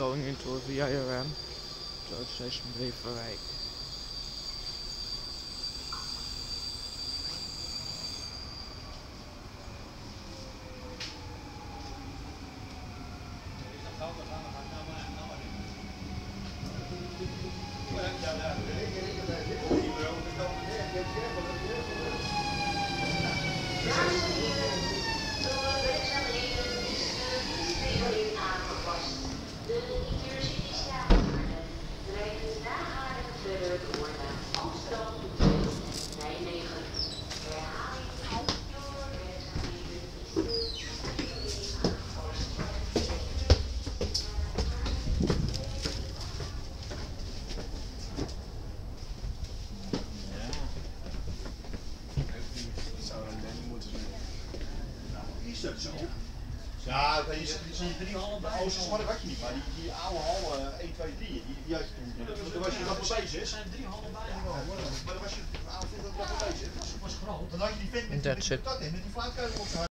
going into a VIRM, so it says Beverwijk. Is dat zo? Ja, je ziet 3 hallen. De Oostersmarkt had je niet, maar die oude hallen 1, 2, 3, die had je toen. Daar was je nog wel bezig. Er zijn 3 hallen bij. Maar dan was je nog wel bezig. Dan had je die vent met die patat in, met die fluitkeuken op.